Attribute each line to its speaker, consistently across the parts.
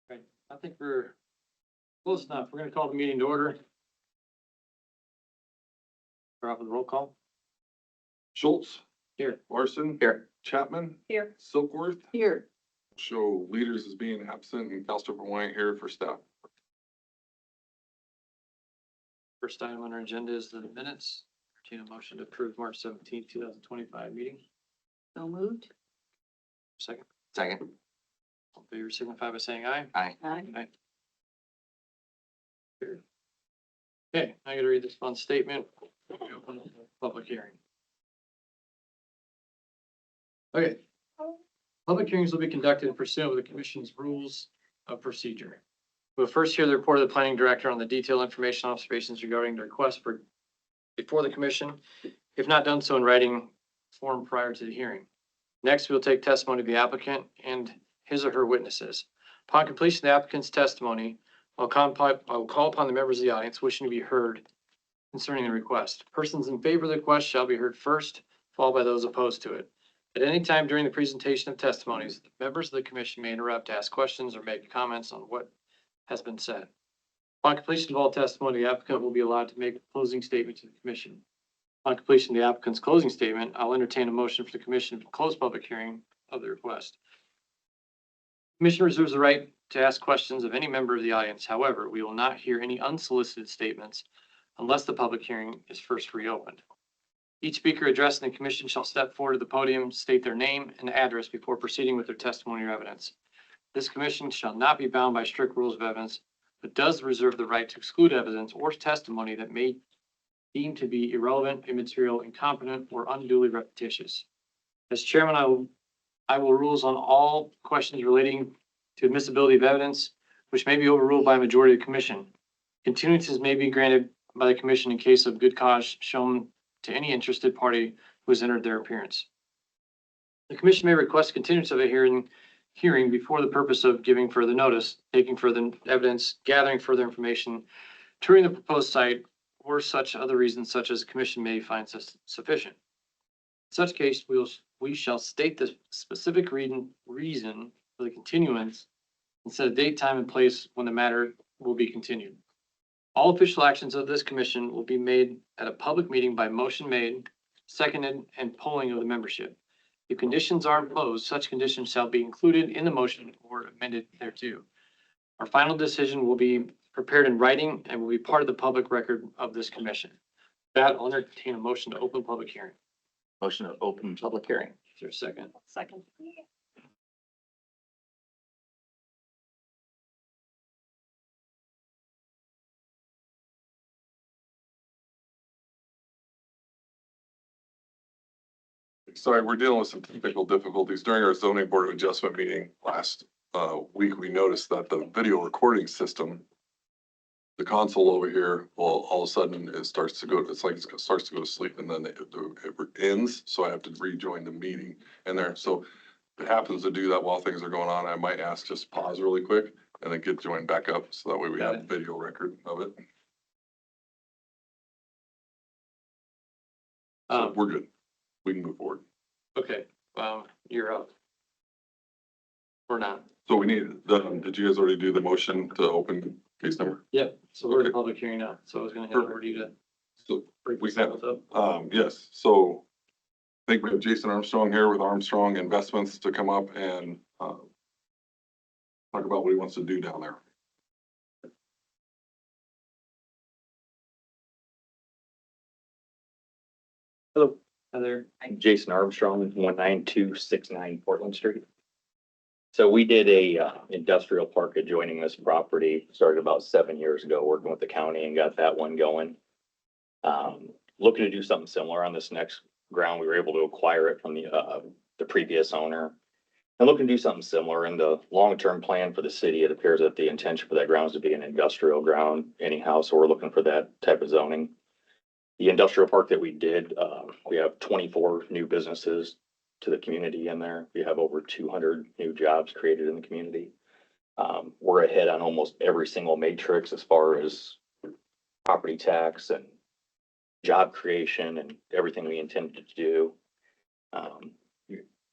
Speaker 1: Right, I think we're close enough. We're gonna call the meeting to order. Start off with a roll call.
Speaker 2: Schultz,
Speaker 1: Here.
Speaker 2: Larson,
Speaker 1: Here.
Speaker 2: Chapman,
Speaker 3: Here.
Speaker 2: Silkworth.
Speaker 3: Here.
Speaker 2: Show leaders as being absent and Councilor White here for staff.
Speaker 1: First item on our agenda is the minutes. Entertain a motion to approve March 17th, 2025 meeting.
Speaker 3: So moved.
Speaker 1: Second.
Speaker 4: Second.
Speaker 1: All in favor signify by saying aye.
Speaker 4: Aye.
Speaker 3: Aye.
Speaker 1: Okay, I gotta read this fun statement. We open the public hearing. Okay. Public hearings will be conducted pursuant with the commission's rules of procedure. We'll first hear the report of the planning director on the detailed information observations regarding the request for before the commission, if not done so in writing form prior to the hearing. Next, we'll take testimony of the applicant and his or her witnesses. Upon completion of the applicant's testimony, I will call upon the members of the audience wishing to be heard concerning the request. Persons in favor of the request shall be heard first, followed by those opposed to it. At any time during the presentation of testimonies, the members of the commission may interrupt to ask questions or make comments on what has been said. Upon completion of all testimony, the applicant will be allowed to make a closing statement to the commission. On completion of the applicant's closing statement, I'll entertain a motion for the commission to close public hearing of the request. Commission reserves the right to ask questions of any member of the audience. However, we will not hear any unsolicited statements unless the public hearing is first reopened. Each speaker addressing the commission shall step forward to the podium, state their name and address before proceeding with their testimony or evidence. This commission shall not be bound by strict rules of evidence, but does reserve the right to exclude evidence or testimony that may deem to be irrelevant, immaterial, incompetent, or unduly repetitious. As chairman, I will rules on all questions relating to admissibility of evidence, which may be overruled by a majority of the commission. Continuances may be granted by the commission in case of good cause shown to any interested party who has entered their appearance. The commission may request continuance of a hearing before the purpose of giving further notice, taking further evidence, gathering further information, touring the proposed site, or such other reasons such as the commission may find sufficient. In such case, we shall state the specific reason for the continuance and set a date, time, and place when the matter will be continued. All official actions of this commission will be made at a public meeting by motion made, seconded, and polling of the membership. If conditions are imposed, such conditions shall be included in the motion or amended thereto. Our final decision will be prepared in writing and will be part of the public record of this commission. With that, I'll entertain a motion to open public hearing.
Speaker 4: Motion to open public hearing.
Speaker 1: Is there a second?
Speaker 3: Second.
Speaker 2: Sorry, we're dealing with some technical difficulties. During our zoning board of adjustment meeting last week, we noticed that the video recording system, the console over here, well, all of a sudden it starts to go, it's like it starts to go to sleep and then it ends. So I have to rejoin the meeting in there. So if it happens to do that while things are going on, I might ask just pause really quick and then get joined back up. So that way we
Speaker 1: Got
Speaker 2: have
Speaker 1: it.
Speaker 2: video record of it. So we're good. We can move forward.
Speaker 1: Okay, you're up. Or not.
Speaker 2: So we need, did you guys already do the motion to open case number?
Speaker 1: Yep, so we're in
Speaker 2: Okay.
Speaker 1: public hearing now, so I was gonna hand over to you to
Speaker 2: So
Speaker 1: break
Speaker 2: we
Speaker 1: this
Speaker 2: have,
Speaker 1: up.
Speaker 2: yes, so I think we have Jason Armstrong here with Armstrong Investments to come up and, talk about what he wants to do down there.
Speaker 4: Hello.
Speaker 1: Heather,
Speaker 4: I'm Jason Armstrong, 19269 Portland Street. So we did a industrial park adjoining this property, started about 7 years ago, working with the county and got that one going. Looking to do something similar on this next ground. We were able to acquire it from the previous owner. And looking to do something similar in the long-term plan for the city. It appears that the intention for that ground is to be an industrial ground anyhow, so we're looking for that type of zoning. The industrial park that we did, we have 24 new businesses to the community in there. We have over 200 new jobs created in the community. We're ahead on almost every single matrix as far as property tax and job creation and everything we intended to do.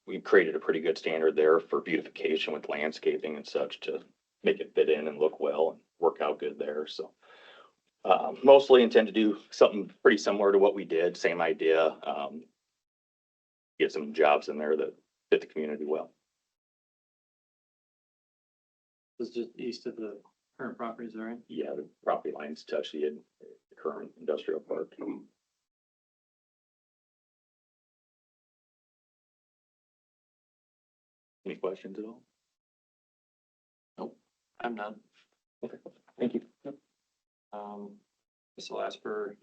Speaker 4: We created a pretty good standard there for beautification with landscaping and such to make it fit in and look well and work out good there, so. Mostly intend to do something pretty similar to what we did, same idea, get some jobs in there that fit the community well.
Speaker 1: This is just east of the current properties, all right?
Speaker 4: Yeah, the property lines touch the current industrial park. Any questions at all?
Speaker 1: I'm done.
Speaker 4: Thank you.
Speaker 1: Guess I'll ask for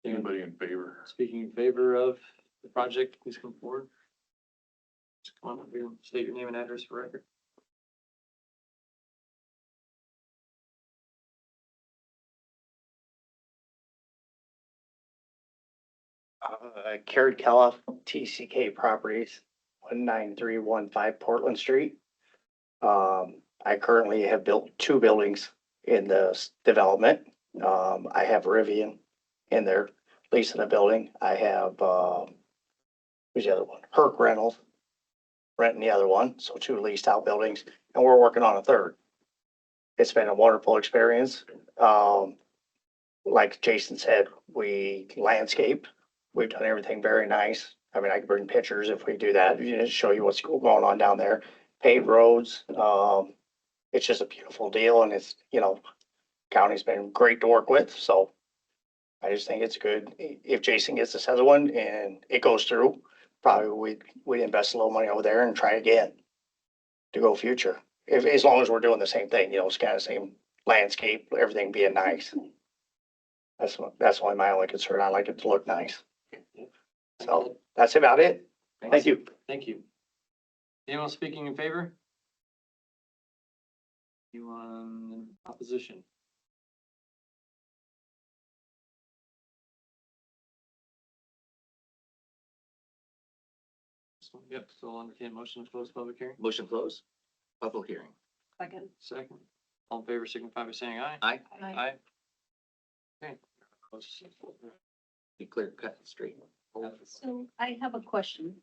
Speaker 2: Anybody in favor?
Speaker 1: speaking in favor of the project, please come forward. Just come on up here and state your name and address for record.
Speaker 3: Carrie Kelloff, TCK Properties, 19315 Portland Street. I currently have built 2 buildings in this development. I have Rivian in there leasing a building. I have, who's the other one? Herc Rentals renting the other one, so 2 leased out buildings, and we're working on a third. It's been a wonderful experience. Like Jason said, we landscape. We've done everything very nice. I mean, I can bring pictures if we do that, show you what's going on down there. Paved roads. It's just a beautiful deal, and it's, county's been great to work with, so I just think it's good. If Jason gets this other one and it goes through, probably we'd invest a little money over there and try again to go future. As long as we're doing the same thing, it's kind of same landscape, everything being nice. That's only my only concern. I like it to look nice. So that's about it. Thank you.
Speaker 1: Thank you. Anyone speaking in favor? Anyone in opposition? Yep, so I'll entertain a motion to close public hearing.
Speaker 4: Motion closed. Public hearing.
Speaker 5: Second.
Speaker 1: Second. All in favor, signify by saying aye.
Speaker 4: Aye.
Speaker 1: Aye. Okay.
Speaker 4: Be clear, cut straight.
Speaker 5: So I have a question.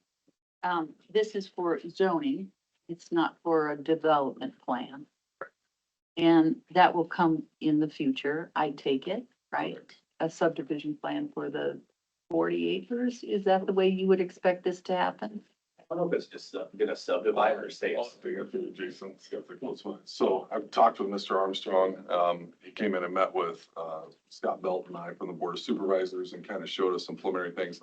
Speaker 5: This is for zoning. It's not for a development plan. And that will come in the future, I take it, right? A subdivision plan for the 40 acres? Is that the way you would expect this to happen?
Speaker 4: I don't know if it's just gonna subdivide or say.
Speaker 2: Jason, so I've talked with Mr. Armstrong. He came in and met with, Scott Belt and I from the Board of Supervisors and kind of showed us some preliminary things.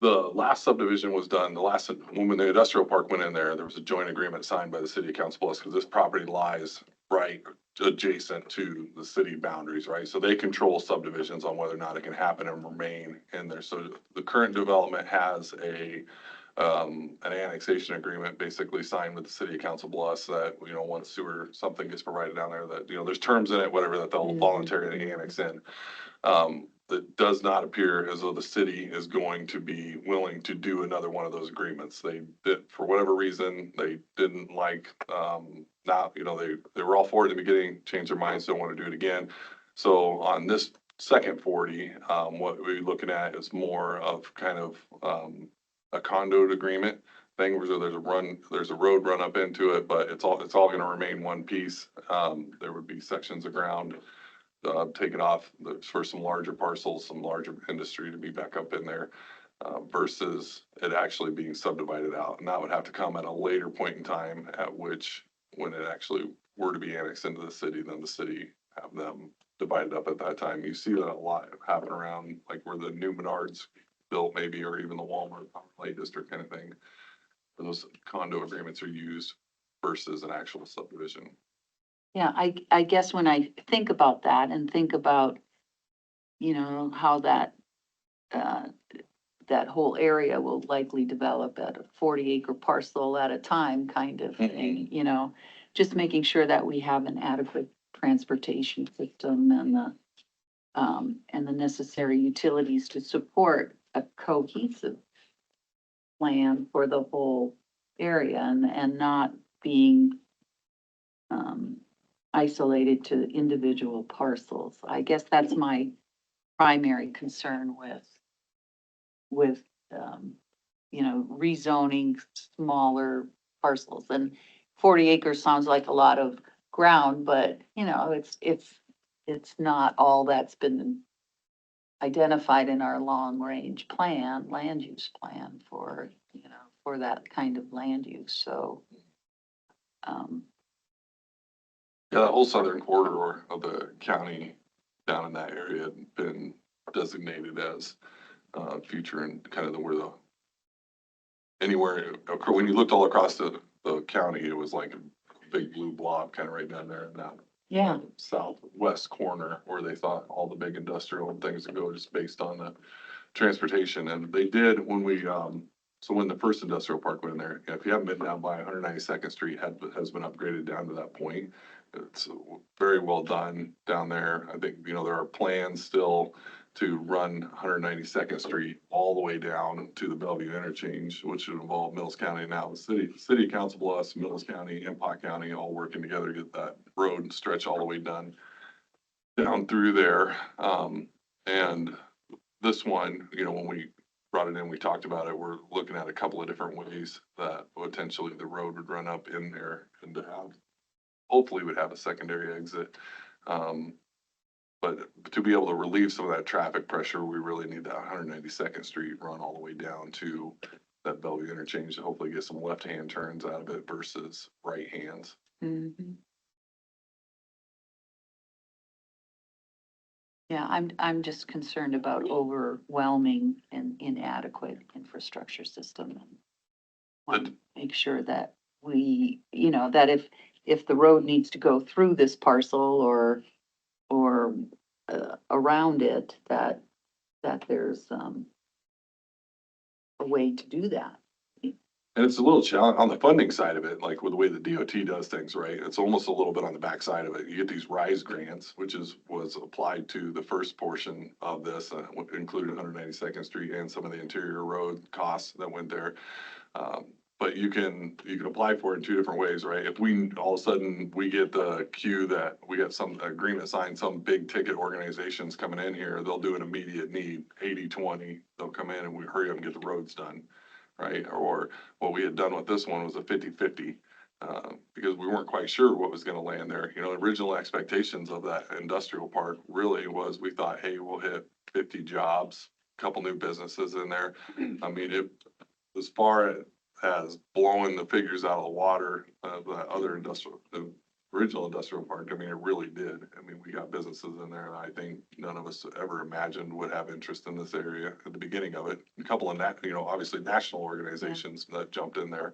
Speaker 2: The last subdivision was done, when the industrial park went in there was a joint agreement signed by the city of Council Bluffs, because this property lies right adjacent to the city boundaries, right? So they control subdivisions on whether or not it can happen and remain in there. So the current development has an annexation agreement basically signed with the city of Council Bluffs that, once sewer, something gets provided down there that, there's terms in it, whatever, that they'll voluntarily annex in. That does not appear as though the city is going to be willing to do another one of those agreements. They did, for whatever reason, they didn't like, they were all for it in the beginning, changed their minds, don't want to do it again. So on this second 40, what we're looking at is more of kind of, a conduit agreement thing where there's a road run up into it, but it's all going to remain one piece. There would be sections of ground taken off for some larger parcels, some larger industry to be back up in there, versus it actually being subdivided out. And that would have to come at a later point in time at which, when it actually were to be annexed into the city, then the city have them divided up at that time. You see that a lot happen around like where the new Menards built maybe, or even the Walmart Lake District kind of thing, where those condo agreements are used versus an actual subdivision.
Speaker 5: Yeah, I guess when I think about that and think about, how that whole area will likely develop at a 40-acre parcel at a time kind of thing, just making sure that we have an adequate transportation system and the necessary utilities to support a cohesive plan for the whole area and not being isolated to individual parcels. I guess that's my primary concern with rezoning smaller parcels. And 40 acres sounds like a lot of ground, but you know, it's not all that's been identified in our long-range plan, land use plan for, you know, for that kind of land use, so.
Speaker 2: Yeah, the whole southern corridor of the county down in that area had been designated as future and kind of where the anywhere, when you looked all across the county, it was like a big blue blob kind of right down there in that
Speaker 5: Yeah,
Speaker 2: southwest corner where they thought all the big industrial and things would go just based on the transportation. And they did when we, so when the first industrial park went in there, if you haven't been down by 192nd Street has been upgraded down to that point. It's very well done down there. I think, you know, there are plans still to run 192nd Street all the way down to the Bellevue interchange, which would involve Mills County. Now, the city council plus Mills County and Pot County all working together to get that road stretch all the way done down through there. And this one, you know, when we brought it in, we talked about it. We're looking at a couple of different ways that potentially the road would run up in there and to have, hopefully would have a secondary exit. But to be able to relieve some of that traffic pressure, we really need that 192nd Street run all the way down to that Bellevue interchange to hopefully get some left-hand turns out of it versus right hands.
Speaker 5: mhm. Yeah, I'm just concerned about overwhelming and inadequate infrastructure system. And want to make sure that we, you know, that if the road needs to go through this parcel or around it, that there's a way to do that.
Speaker 2: And it's a little challenge on the funding side of it, like with the way the DOT does things, right? It's almost a little bit on the backside of it. You get these RISE grants, which was applied to the first portion of this, including 192nd Street and some of the interior road costs that went there. But you can apply for it in two different ways, right? If we, all of a sudden, we get the cue that we got some agreement signed, some big ticket organizations coming in here, they'll do an immediate need, 80-20. They'll come in and we hurry up and get the roads done, right? Or what we had done with this one was a 50-50. Because we weren't quite sure what was gonna land there. You know, original expectations of that industrial park really was, we thought, hey, we'll hit 50 jobs, a couple new businesses in there. I mean, it, as far as blowing the figures out of the water, the other industrial, the original industrial park, I mean, it really did. I mean, we got businesses in there and I think none of us ever imagined would have interest in this area at the beginning of it. A couple of you know, obviously national organizations that jumped in there.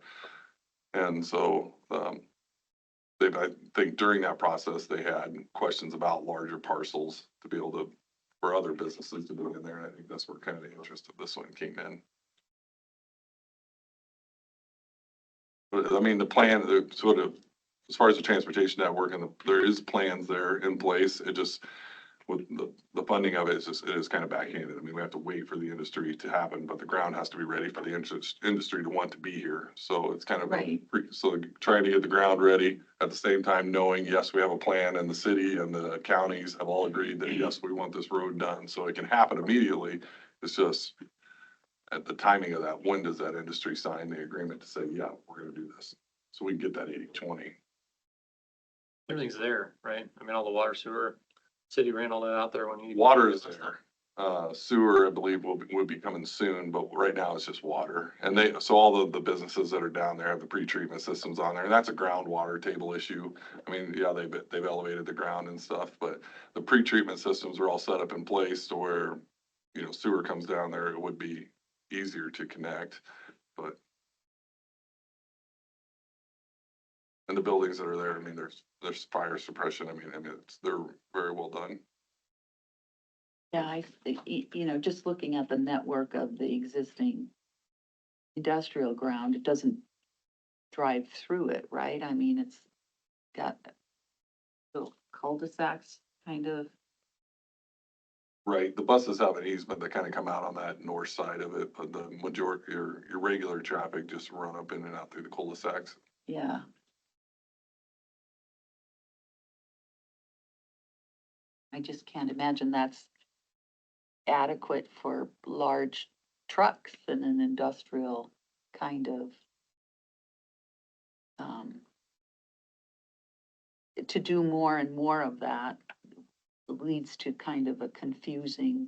Speaker 2: And so, I think during that process, they had questions about larger parcels to be able to, for other businesses to be in there. And I think that's where kind of the interest of this one came in. But I mean, the plan, the sort of, as far as the transportation network and there is plans there in place. It just, with the funding of it is just, it is kind of backhanded. I mean, we have to wait for the industry to happen, but the ground has to be ready for the industry to want to be here. So it's kind of,
Speaker 5: Right.
Speaker 2: so trying to get the ground ready at the same time, knowing, yes, we have a plan and the city and the counties have all agreed that, yes, we want this road done. So it can happen immediately. It's just at the timing of that, when does that industry sign the agreement to say, yeah, we're gonna do this? So we can get that 80-20.
Speaker 1: Everything's there, right? I mean, all the water, sewer, city ran all that out there when you.
Speaker 2: Water is there. Sewer, I believe, will be coming soon, but right now it's just water. And so all the businesses that are down there have the pre-treatment systems on there, and that's a groundwater table issue. I mean, yeah, they've elevated the ground and stuff, but the pre-treatment systems are all set up in place to where, you know, sewer comes down there, it would be easier to connect, but. And the buildings that are there, I mean, there's fire suppression. I mean, they're very well done.
Speaker 5: Yeah, you know, just looking at the network of the existing industrial ground, it doesn't drive through it, right? I mean, it's got little cul-de-sacs kind of.
Speaker 2: Right, the buses have an easement that kind of come out on that north side of it, but the majority, your regular traffic just run up in and out through the cul-de-sacs.
Speaker 5: Yeah. I just can't imagine that's adequate for large trucks in an industrial kind of to do more and more of that leads to kind of a confusing,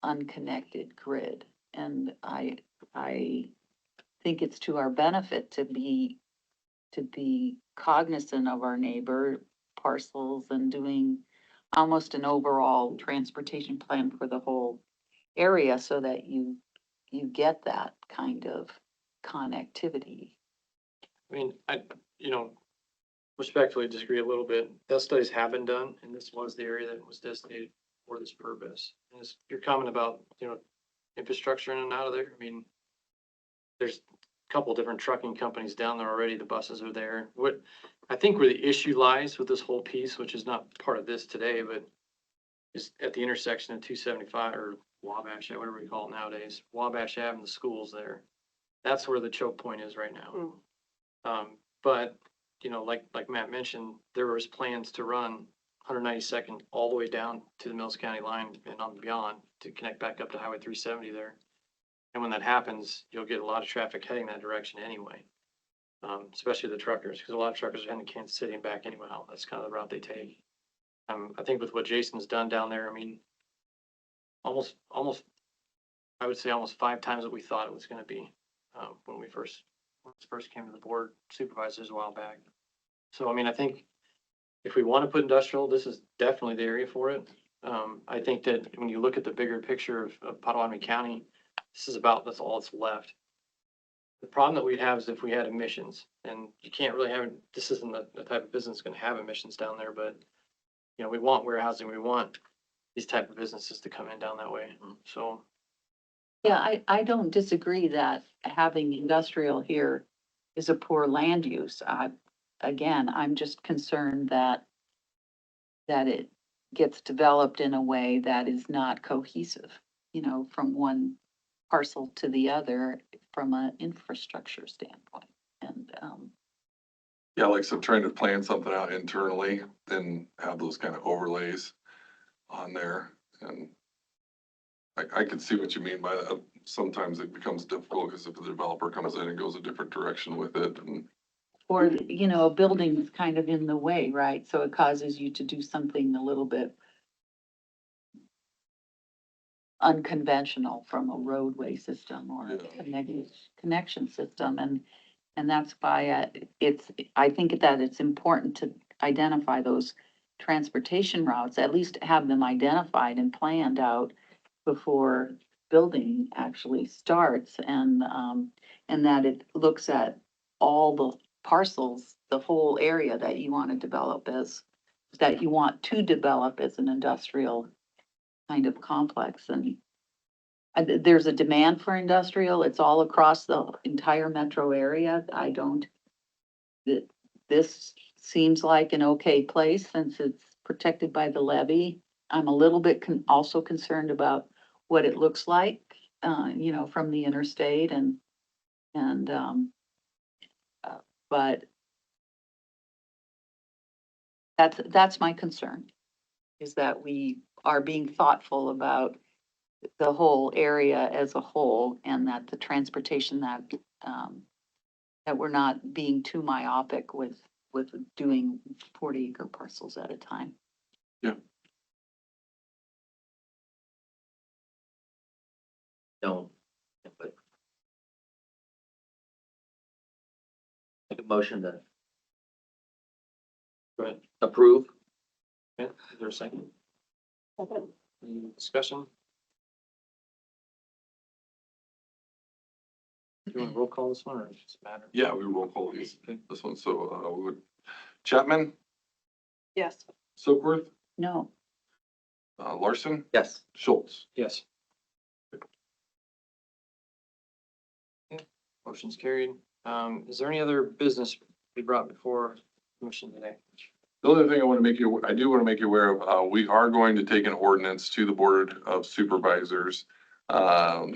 Speaker 5: unconnected grid. And I think it's to our benefit to be cognizant of our neighbor parcels and doing almost an overall transportation plan for the whole area so that you get that kind of connectivity.
Speaker 1: I mean, respectfully disagree a little bit. Those studies have been done, and this was the area that was designated for this purpose. And your comment about, infrastructure in and out of there, I mean, there's a couple different trucking companies down there already. The buses are there. I think where the issue lies with this whole piece, which is not part of this today, but is at the intersection of 275 or Wabash, whatever we call it nowadays, Wabash Ave and the schools there. That's where the choke point is right now. But, like Matt mentioned, there was plans to run 192nd all the way down to the Mills County line and on beyond to connect back up to Highway 370 there. And when that happens, you'll get a lot of traffic heading that direction anyway. Especially the truckers, because a lot of truckers are heading to Kansas City and back anyway. That's kind of the route they take. I think with what Jason's done down there, I mean, almost, I would say almost 5 times what we thought it was going to be when we first came to the board supervisors a while back. So, I mean, I think if we want to put industrial, this is definitely the area for it. I think that when you look at the bigger picture of Pottawattamie County, that's all that's left. The problem that we'd have is if we had emissions, and you can't really have, this isn't the type of business going to have emissions down there, but, we want warehousing, we want these type of businesses to come in down that way. So,
Speaker 5: Yeah, I don't disagree that having industrial here is a poor land use. Again, I'm just concerned that it gets developed in a way that is not cohesive, from one parcel to the other from an infrastructure standpoint. And,
Speaker 2: Yeah, like, so trying to plan something out internally, then have those kind of overlays on there. And I can see what you mean by that. Sometimes it becomes difficult because if the developer comes in and goes a different direction with it, and
Speaker 5: or, a building is kind of in the way, right? So it causes you to do something a little bit unconventional from a roadway system or a connection system. And that's why I think that it's important to identify those transportation routes, at least have them identified and planned out before building actually starts, and that it looks at all the parcels, the whole area that you want to develop as an industrial kind of complex. And there's a demand for industrial. It's all across the entire metro area. This seems like an okay place since it's protected by the levee. I'm a little bit also concerned about what it looks like, from the interstate but that's my concern, is that we are being thoughtful about the whole area as a whole, and that the transportation that we're not being too myopic with doing 40-acre parcels at a time.
Speaker 6: No. But make a motion to
Speaker 1: go ahead.
Speaker 6: approve.
Speaker 1: Okay, is there a second? Any discussion? Do you want to roll call this one, or does it just matter?
Speaker 2: yeah, we roll call this one. So we would Chapman,
Speaker 5: Yes.
Speaker 2: Soakworth,
Speaker 5: No.
Speaker 2: Larson,
Speaker 6: Yes.
Speaker 2: Schultz.
Speaker 1: Yes. Okay, motion's carried. Is there any other business to be brought before commission today?
Speaker 2: The other thing I do want to make you aware of, we are going to take an ordinance to the Board of Supervisors.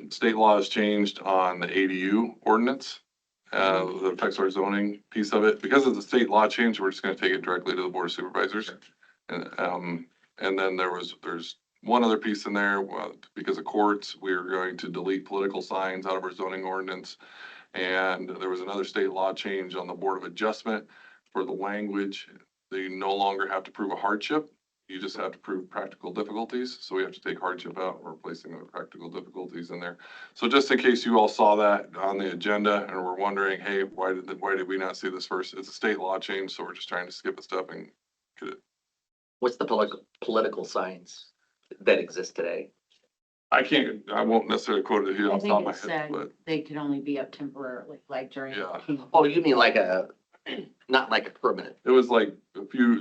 Speaker 2: State law has changed on the ADU ordinance, that affects our zoning piece of it. Because of the state law change, we're just going to take it directly to the Board of Supervisors. And then there's one other piece in there, because of courts, we're going to delete political signs out of our zoning ordinance. And there was another state law change on the Board of Adjustment for the language, they no longer have to prove a hardship. You just have to prove practical difficulties. So we have to take hardship out, we're replacing the practical difficulties in there. So just in case you all saw that on the agenda and were wondering, hey, why did we not see this first? It's a state law change, so we're just trying to skip a step and get it.
Speaker 6: What's the political science that exists today?
Speaker 2: I won't necessarily quote it here
Speaker 7: I
Speaker 2: off the top
Speaker 7: think
Speaker 2: of
Speaker 7: it
Speaker 2: my head,
Speaker 7: said
Speaker 2: but
Speaker 7: they could only be up temporarily, like during.
Speaker 2: Yeah.
Speaker 6: Oh, you mean like not like a permanent?
Speaker 2: it was like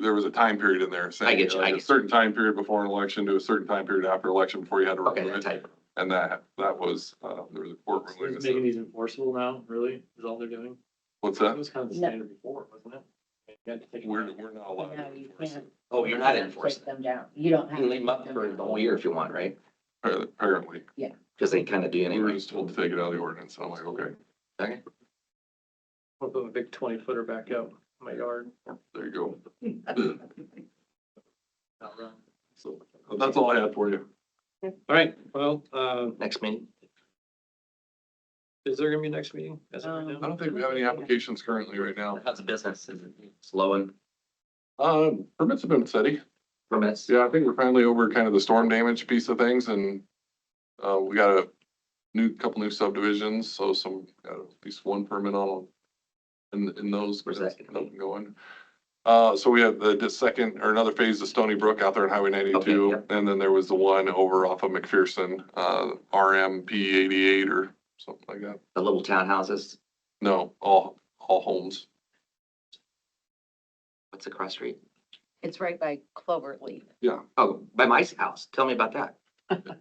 Speaker 2: there was a time period in there saying
Speaker 6: get you, I
Speaker 2: like a
Speaker 6: get you.
Speaker 2: certain time period before an election to a certain time period after election before you had to
Speaker 6: Okay,
Speaker 2: remove
Speaker 6: that
Speaker 2: it.
Speaker 6: type.
Speaker 2: And that was, there was a court
Speaker 1: So
Speaker 2: ruling.
Speaker 1: it's
Speaker 2: that
Speaker 1: making
Speaker 2: said-
Speaker 1: these enforceable now, really, is all they're doing?
Speaker 2: What's
Speaker 1: That
Speaker 2: that?
Speaker 1: was kind of the
Speaker 7: No.
Speaker 1: standard before, wasn't it? You had to take it
Speaker 2: We're
Speaker 1: down.
Speaker 2: not allowed
Speaker 7: No,
Speaker 2: to
Speaker 7: you
Speaker 2: enforce
Speaker 7: can't.
Speaker 2: it.
Speaker 6: Oh, you're not
Speaker 7: Take
Speaker 6: enforcing.
Speaker 7: them down. You don't
Speaker 6: You
Speaker 7: have.
Speaker 6: can
Speaker 7: to
Speaker 6: leave them
Speaker 7: take
Speaker 6: up
Speaker 7: them
Speaker 6: for
Speaker 7: down.
Speaker 6: the whole year if you want, right?
Speaker 2: Apparently,
Speaker 6: Because they kind of do
Speaker 2: we were
Speaker 6: anyway.
Speaker 2: just told to take it out of the ordinance. And I'm like, okay,
Speaker 6: Okay.
Speaker 1: I'll put a big 20-footer back out in my yard.
Speaker 2: there you go.
Speaker 1: Outrun.
Speaker 2: So that's all I had for you.
Speaker 1: All right, well,
Speaker 6: Next meeting.
Speaker 1: is there gonna be a next meeting? As of right now?
Speaker 2: I don't think we have any applications currently right now.
Speaker 6: How's the business? Is it slowing?
Speaker 2: Permits have been steady.
Speaker 6: Permits?
Speaker 2: Yeah, I think we're finally over kind of the storm damage piece of things and, we got a couple new subdivisions, so got at least one permit on in those.
Speaker 6: Where's that
Speaker 2: That's
Speaker 6: gonna be?
Speaker 2: up and going. So we had the second or another phase of Stony Brook out there on Highway 92.
Speaker 6: yep.
Speaker 2: And then there was the one over off of McPherson, RMP 88 or something like that.
Speaker 6: The little townhouses?
Speaker 2: No, all homes.
Speaker 6: What's the cross street?
Speaker 7: It's right by Cloverleaf.
Speaker 6: Oh, by my house. Tell me about that.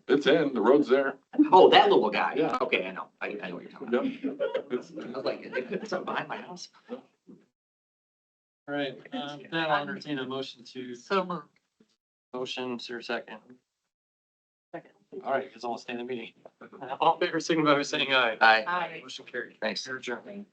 Speaker 2: It's the road's there.
Speaker 6: Oh, that little guy.
Speaker 2: Yeah.
Speaker 6: Okay, I know. I know what you're talking
Speaker 2: Yep.
Speaker 6: about.
Speaker 2: It's-
Speaker 6: I was like, they put something behind my house.
Speaker 1: All right, then I'll entertain a motion to.
Speaker 5: So moved.
Speaker 1: Motion, is there a second?
Speaker 7: Second.
Speaker 1: All right, you guys all stay in the meeting. All in favor, signify by saying aye.
Speaker 6: Aye.
Speaker 7: Aye.
Speaker 1: Motion carried.
Speaker 6: Thanks.
Speaker 1: You're adjourned.